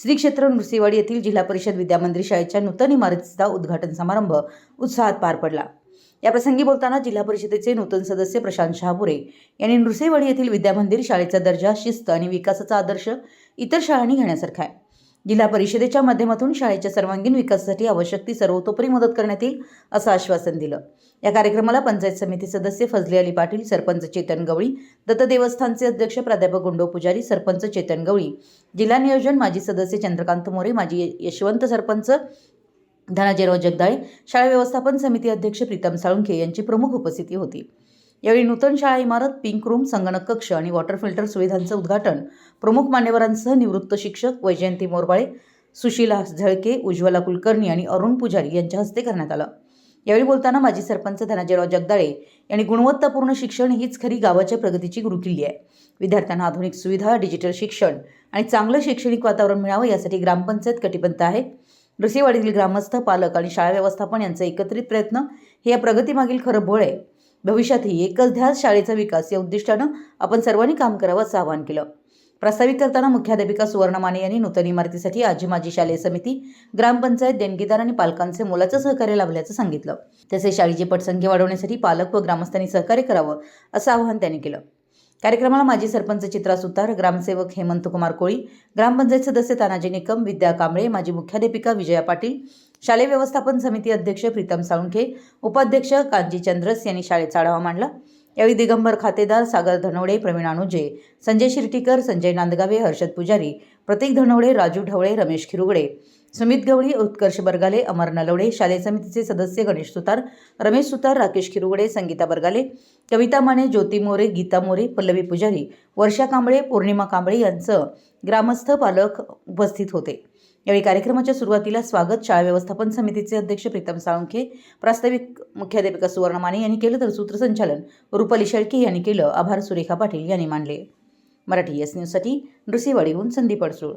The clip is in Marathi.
श्री क्षेत्र नृसिंहवाडी येथील जिल्हा परिषद विद्यामंदिर शाळेच्या नूतन इमारतीचा उद्घाटन समारंभ उत्साहात पार पडला। या प्रसंगी बोलताना जिल्हा परिषदेचे नूतन सदस्य प्रशांत शहापुरे यांनी नृसिंहवाडी येथील विद्यामंदिर शाळेचा दर्जा, शिस्त आणि विकासाचा आदर्श इतर शाळांनी घेण्यासारखा आहे। जिल्हा परिषदेच्या माध्यमातून शाळेच्या सर्वांगीण विकासासाठी आवश्यक ती सर्वतोपरी मदत करण्यात येईल असं आश्वासन दिलं। या कार्यक्रमाला पंचायत समिती सदस्य फजले अली पाटील, सरपंच चेतन गवळी, दत्त देवस्थानचे अध्यक्ष प्राध्यापक गुंडो पुजारी, सरपंच चेतन गवळी, जिल्हा नियोजन माजी सदस्य चंद्रकांत मोरे, माजी यशवंत सरपंच धनाजीराव जगदाळे, शाळा व्यवस्थापन समिती अध्यक्ष प्रीतम साळुंखे यांची प्रमुख उपस्थिती होती। यावेळी नूतन शाळा इमारत, पिंक रूम, संगणक कक्ष आणि वॉटर फिल्टर सुविधांचं उद्घाटन प्रमुख मान्यवरांसह निवृत्त शिक्षक वैजयंती मोरबाळे, सुशीला झळके, उज्ज्वला कुलकर्णी आणि अरुण पुजारी यांच्या हस्ते करण्यात आलं। यावेळी बोलताना माजी सरपंच धनाजीराव जगदाळे यांनी गुणवत्तापूर्ण शिक्षण हीच खरी गावाच्या प्रगतीची गुरुकिल्ली आहे। विद्यार्थ्यांना आधुनिक सुविधा, डिजिटल शिक्षण आणि चांगलं शैक्षणिक वातावरण मिळावं यासाठी ग्रामपंचायत कटिबद्ध आहे। नृसिंहवाडीतील ग्रामस्थ, पालक आणि शाळा व्यवस्थापन यांचे एकत्रित प्रयत्न हे या प्रगतीमागील खरं बळ आहे। भविष्यातही एकच ध्यास शाळेचा विकास या उद्दिष्टानं आपण सर्वांनी काम करावं असं आवाहन केलं। प्रास्ताविक करताना मुख्याध्यापिका सुवर्ण माने यांनी नूतन इमारतीसाठी आजी माजी शालेय समिती, ग्रामपंचायत, देणगीदार आणि पालकांचे मोलाचं सहकार्य लाभल्याचं सांगितलं। तसेच शाळेची पटसंख्या वाढवण्यासाठी पालक व ग्रामस्थांनी सहकार्य करावं असं आवाहन त्यांनी केलं। कार्यक्रमाला माजी सरपंच चित्रा सुतार, ग्रामसेवक हेमंत कुमार कोळी, ग्रामपंचायत सदस्य तानाजी निकम, विद्या कांबळे, माजी मुख्याध्यापिका विजया पाटील, शालेय व्यवस्थापन समिती अध्यक्ष प्रीतम साळुंखे, उपाध्यक्ष कांजी चंद्रस यांनी शाळेचा आढावा मांडला। यावेळी दिगंबर खातेदार, सागर धनवडे, प्रवीण अनुजे, संजय शिर्टीकर, संजय नांदगावे, हर्षद पुजारी, प्रतीक धनवडे, राजू ढवळे, रमेश खिरुगडे, सुमित गवळी, उत्कर्ष बरगाले, अमर नलवडे, शालेय समितीचे सदस्य गणेश सुतार, रमेश सुतार, राकेश खिरुगडे, संगीता बरगाले, कविता माने, ज्योती मोरे, गीता मोरे, पल्लवी पुजारी, वर्षा कांबळे, पौर्णिमा कांबळे यांचं ग्रामस्थ, पालक उपस्थित होते। यावेळी कार्यक्रमाच्या सुरुवातीला स्वागत शाळा व्यवस्थापन समितीचे अध्यक्ष प्रीतम साळुंखे, प्रास्ताविक मुख्याध्यापिका सुवर्ण माने यांनी केलं, तर सूत्रसंचालन रुपाली शेळके यांनी केलं। आभार सुरेखा पाटील यांनी मानले। मराठी एस न्यूजसाठी नृसिंहवाडीहून संदीप अडसूळ।